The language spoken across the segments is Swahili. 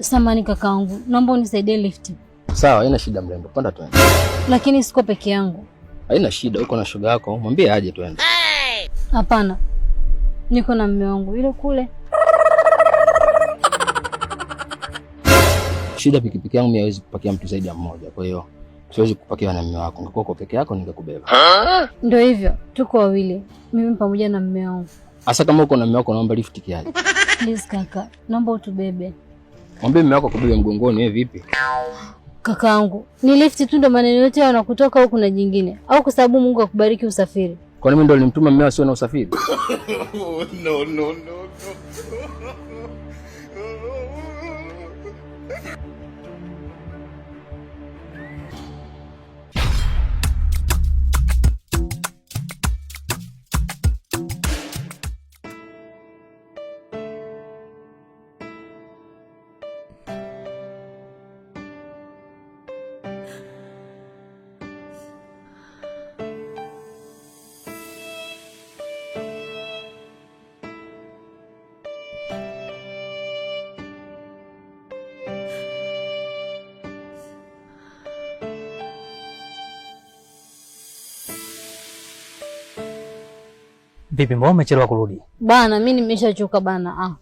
Samahani kakaangu, naomba unisaidie lift. Sawa, haina shida mrembo, panda twende. Lakini siko peke yangu. Haina shida, uko na shoga yako, mwambie aje twende. Hapana. Niko na mume wangu yule kule. Shida pikipiki yangu mimi haiwezi kupakia mtu zaidi ya mmoja, kwa hiyo siwezi kupakia na mume wako. Ungekuwa uko peke yako ningekubeba. Ndio hivyo, tuko wawili. Mimi pamoja na mume wangu. Asa kama uko na mume wako naomba lift kiaje. Please kaka, naomba utubebe. Mwambie mume wako kubebe mgongoni, wewe vipi? Kakaangu, ni lift tu ndo maneno yote yanakutoka huku na jingine, au kwa sababu Mungu akubariki usafiri? Kwa nini ndo nilimtuma mume wako na usafiri? No. Vipi, mbona umechelewa kurudi? Bana, mimi nimeshachoka bana.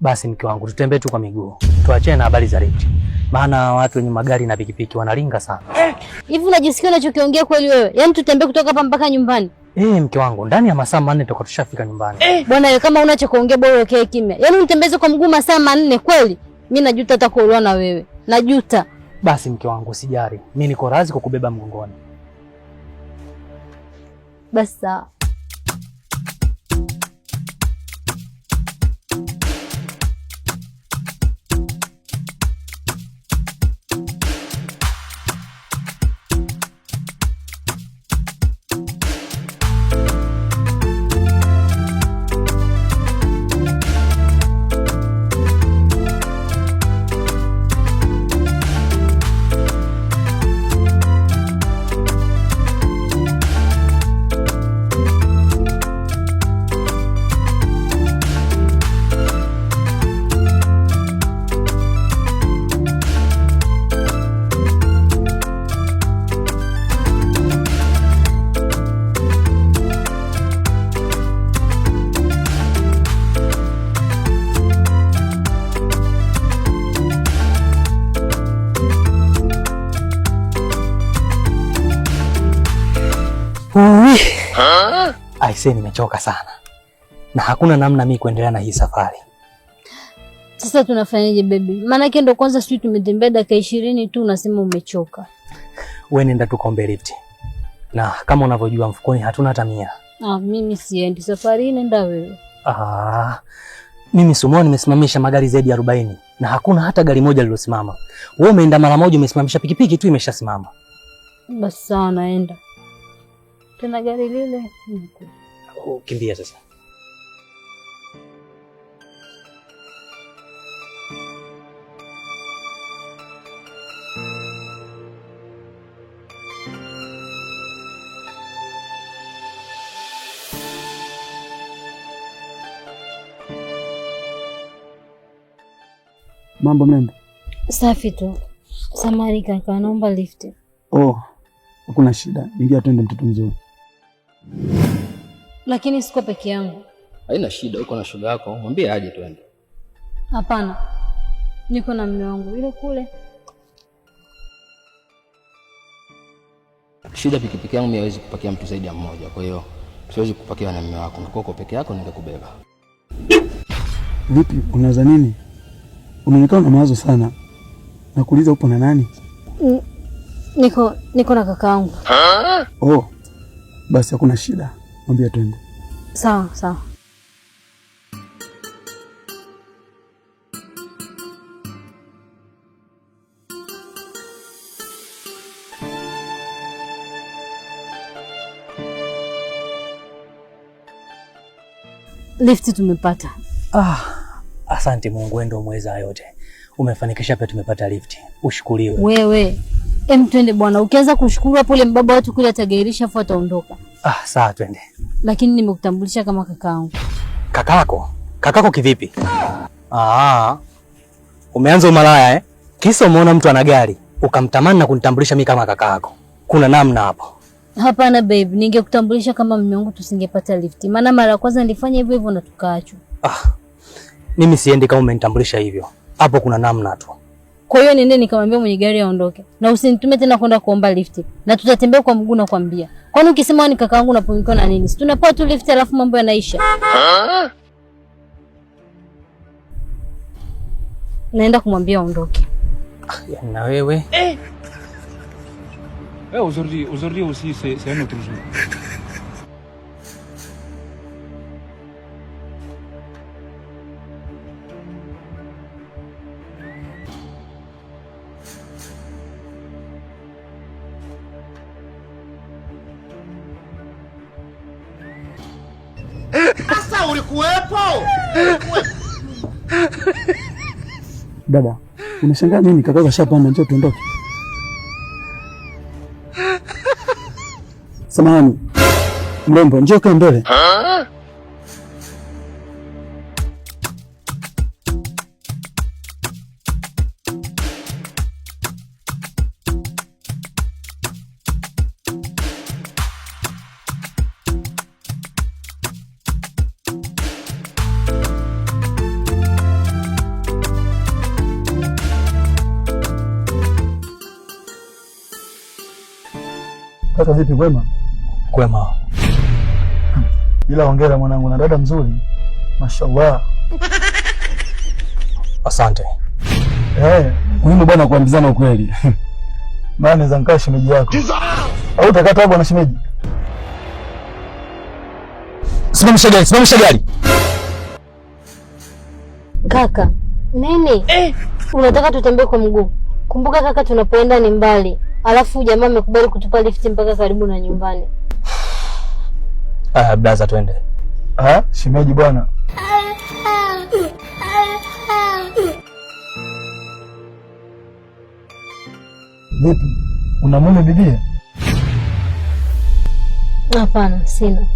Basi mke wangu, tutembee tu kwa miguu. Tuachane na habari za lift. Maana watu wenye magari na pikipiki wanalinga sana. Hivi unajisikia unachokiongea kweli wewe? Yaani tutembee kutoka hapa mpaka nyumbani? Mke wangu, ndani ya masaa 4 tutakuwa tushafika nyumbani. Bwana wewe, kama unachokuongea bora ukae kimya. Yaani unitembeze kwa mguu masaa 4 kweli? Mimi najuta hata kuolewa na wewe. Najuta. Basi mke wangu, usijali. Mimi niko radhi kukubeba mgongoni. Basi sawa. Aisee, nimechoka sana na hakuna namna mimi kuendelea na hii safari. Sasa tunafanyaje baby? Maana yake ndo kwanza sisi tumetembea dakika 20 tu unasema umechoka. Wewe nenda tukaombe lift. Na kama unavyojua mfukoni hatuna hata 100. Mimi siendi safari, nenda wewe. Mimi sumo nimesimamisha magari zaidi ya 40 na hakuna hata gari moja lilosimama. Wewe umeenda mara moja umesimamisha pikipiki tu imeshasimama. Basi sawa, naenda. Tena gari lile. Kimbia sasa. Mambo mrembo? Safi tu. Samahani kaka, naomba lift. Hakuna shida. Ingia twende mtoto mzuri. Lakini siko peke yangu. Haina shida, uko na shoga yako, mwambie aje twende. Hapana. Niko na mume wangu yule kule. Shida pikipiki yangu mimi haiwezi kupakia mtu zaidi ya mmoja, kwa hiyo siwezi kupakia na mume wako. Ungekuwa uko peke yako ningekubeba. Vipi, unawaza nini? Unaonekana una mawazo sana. Nakuuliza upo na nani? Niko na kakaangu. Basi hakuna shida. Mwambie twende. Sawa, sawa. Lift tumepata. Asante Mungu, wewe ndio mweza yote. Umefanikisha pia tumepata lift. Ushukuriwe. Wewe, twende bwana. Ukianza kushukuru hapo ile mbaba watu kule atagairisha afu ataondoka. Sawa twende. Lakini nimekutambulisha kama kakaangu. Kakako? Kakako kivipi? Umeanza umalaya eh? Kisa umeona mtu ana gari, ukamtamani na kunitambulisha mimi kama kaka yako. Kuna namna hapo. Hapana babe, ningekutambulisha kama mume wangu tusingepata lifti. Maana mara ya kwanza nilifanya hivyo hivyo na tukaachwa. Mimi siendi kama umenitambulisha hivyo. Hapo kuna namna tu. Kwa hiyo nende nikamwambia mwenye gari aondoke. Na usinitume tena kwenda kuomba lifti. Na tutatembea kwa mguu na kwambia. Kwani ukisema wewe ni kaka yangu unapungukiwa na nini? Si tunapewa tu lifti alafu mambo yanaisha. Naenda kumwambia aondoke. Na wewe? Aujourd'hui aussi, c'est un autre jour. Sasa ulikuwepo? Dada, unashangaa nini? Kaka kashapanda, njoo tuondoke. Samahani. Mrembo, njoo kaa mbele. Kaka vipi, kwema? Kwema. Ila hongera mwanangu, na dada mzuri. Mashallah. Asante. Muhimu bwana kuambizana ukweli. Maana naweza nikaa shemeji yako. Au utakata bwana shemeji? Simamisha gari. Kaka, nini? Unataka tutembee kwa mguu? Kumbuka kaka, tunapoenda ni mbali. Alafu jamaa amekubali kutupa lifti mpaka karibu na nyumbani. Blaza twende. Shemeji bwana. Vipi? Una mume bibie? Hapana, sina.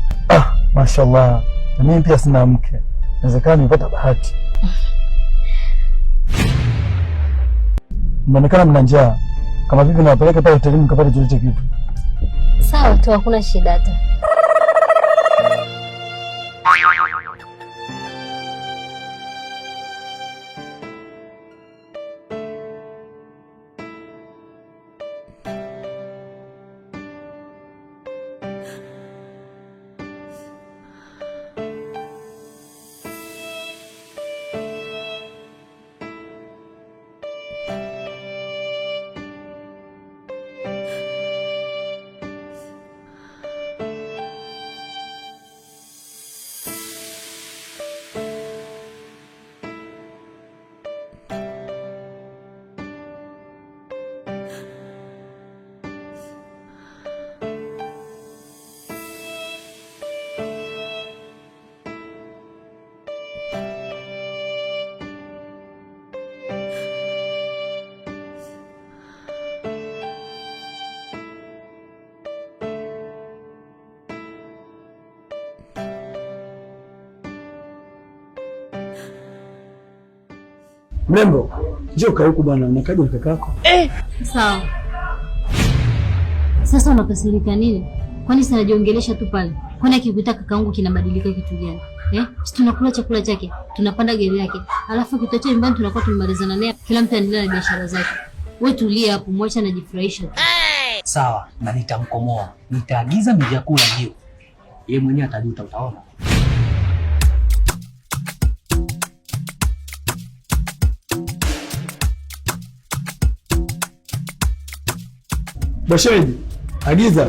Mashallah. Na mimi pia sina mke. Inawezekana nimepata bahati. Mnaonekana mna njaa. Kama vipi nawapeleke pale hotelini mkapate chochote kitu. Sawa tu, hakuna shida hata. Mrembo, njoo kaa huku bwana, unakaja na kakako. Sawa. Sasa unakasirika nini? Kwani sinajiongelesha tu pale? Kwani akikuita kakaangu kinabadilika kitu gani? Si tunakula chakula chake, tunapanda gari yake. Alafu kitoto nyumbani tunakuwa tumemalizana naye, kila mtu anaendelea na biashara zake. Wewe tulia hapo, mwacha anajifurahisha tu. Sawa, na nitamkomoa. Nitaagiza vyakula hiyo. Yeye mwenyewe atajuta, utaona. Basheji, agiza.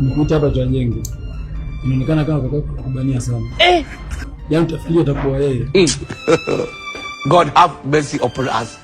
Nikuita hapa tuajenge. Inaonekana kama kaka kubania sana. Yaani utafikiria utakuwa yeye. God have mercy upon us.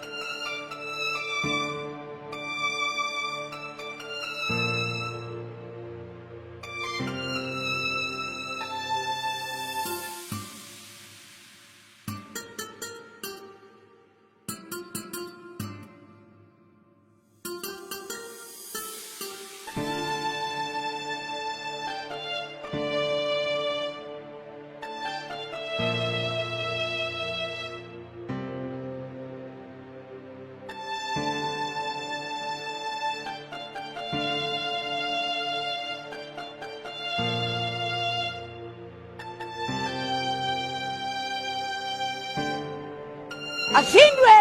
Ashindwe!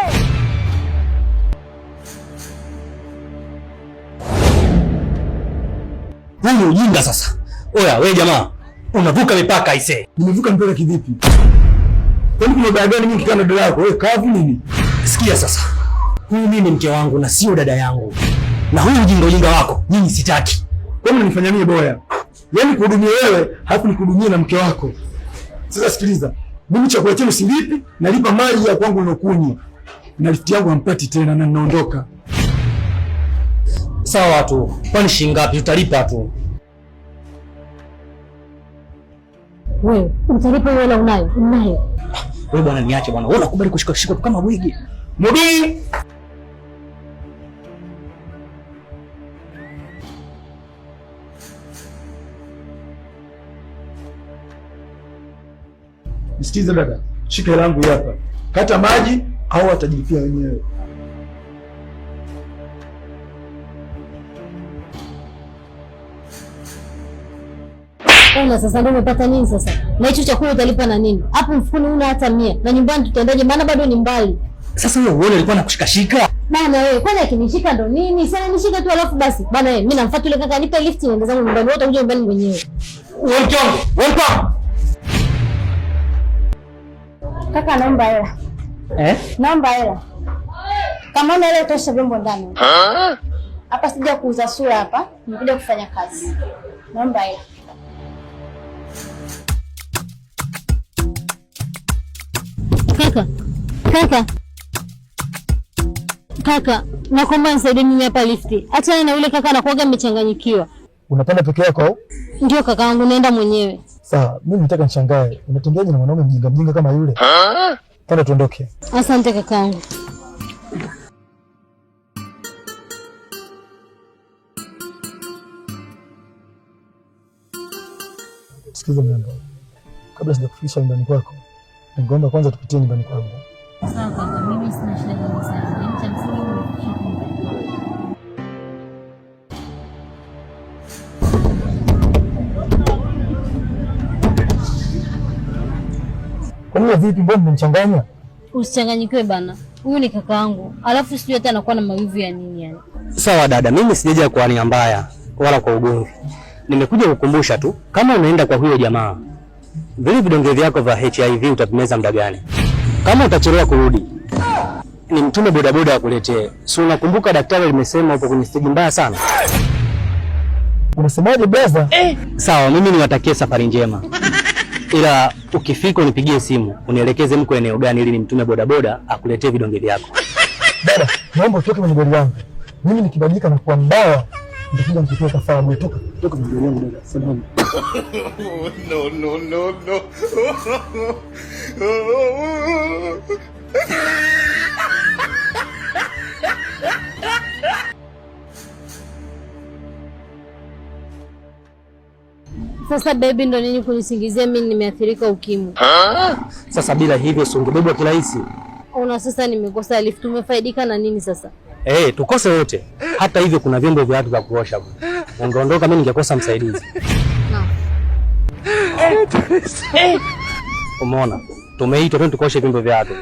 Huu ni ujinga sasa. Oya, wewe jamaa, unavuka mipaka aisee. Nimevuka mpaka kivipi? Kwani kuna dada gani mimi nikikana dada yako? Wewe kavu nini? Sikia sasa. Huyu mimi ni mke wangu na sio dada yangu. Na huyu ujinga wako, mimi sitaki. Kwani unanifanya mimi boya? Yaani kuhudumia wewe, halafu nikuhudumie na mke wako. Sasa sikiliza. Mimi chakula chenu silipi, nalipa maji ya kwangu unakunywa. Na lift yangu hampati tena na ninaondoka. Sawa tu. Kwani shilingi ngapi utalipa tu? Wewe, utalipa wewe unayo? Unayo. Wewe bwana niache bwana. Wewe unakubali kushika tu kama bwigi. Mhudumu! Msikize dada, shika hela yangu hapa. Kata maji au atajilipia wenyewe. Ona sasa ndio umepata nini sasa? Na hicho chakula utalipa na nini? Hapo mfukoni una hata 100. Na nyumbani tutaendaje? Maana bado ni mbali. Sasa wewe uone alikuwa anakushikashika. Bana wewe, kwani akinishika ndo nini? Sasa nishika tu alafu basi. Bana wewe, mimi namfuata yule kaka nipe lift niende zangu nyumbani. Wewe utakuja nyumbani mwenyewe. Welcome. Kaka naomba hela. Naomba hela. Kama una hela tosha vyombo ndani. Hapa sija kuuza sura hapa, nimekuja kufanya kazi. Naomba hela. Kaka, naomba nisaidie mimi hapa lifti. Acha na yule kaka anakuaga amechanganyikiwa. Unapanda peke yako au? Ndio kaka wangu, naenda mwenyewe. Sawa, mimi nataka nishangae. Unatembeaje na mwanaume mjinga kama yule? Panda tuondoke. Asante kaka wangu. Sikiza mwanangu. Kabla sijakufikisha nyumbani kwako, ningeomba kwanza tupitie nyumbani kwangu. Sawa kaka, mimi sina shida nyingi sana. Yaani cha msingi ni kufikisha nyumbani. Kwa nini vipi, mbona mnanichanganya? Usichanganyikiwe bana. Huyu ni kaka wangu. Alafu sijui hata anakuwa na mawivu ya nini yani. Sawa dada, mimi sijaja kwa nia mbaya wala kwa ugomvi. Nimekuja kukumbusha tu kama unaenda kwa huyo jamaa, vile vidonge vyako vya HIV utavimeza muda gani? Kama utachelewa kurudi, ni mtume bodaboda akuletee. Si unakumbuka daktari alimesema upo kwenye stage mbaya sana? Unasemaje brother? Sawa, mimi niwatakie safari njema. Ila ukifika unipigie simu, unielekeze mko eneo gani ili nimtume bodaboda akuletee vidonge vyako. Dada, naomba utoke kwenye gari langu. Mimi nikibadilika na kuwa mbaya, nitakuja nikutoa kafara. Toka kwenye gari langu dada. Salamu. No. Sasa baby, ndo nini kunisingizia mimi nimeathirika ukimwi? Sasa bila hivyo si ungebebwa kirahisi. Ona sasa nimekosa lift, umefaidika na nini sasa? Tukose wote. Hata hivyo kuna vyombo vya watu vya kuosha. Ungeondoka mimi ningekosa msaidizi. Umeona? Tumeitwa tu tukoshe vyombo vya watu.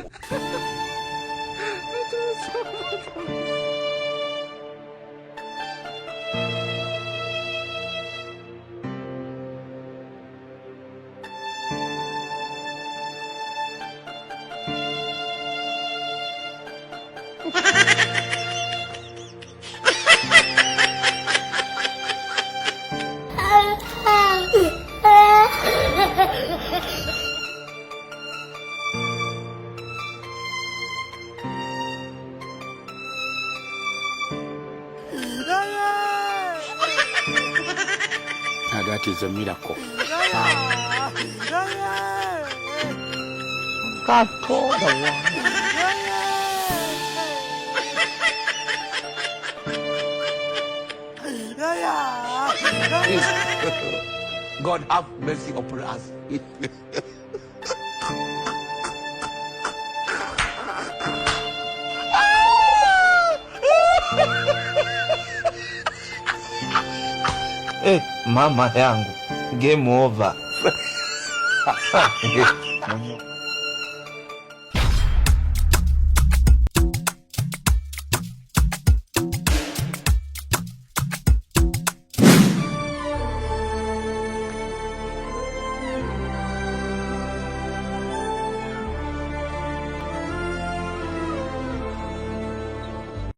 Now that is a miracle. God told the one. God have mercy upon us. Mama yangu, game over.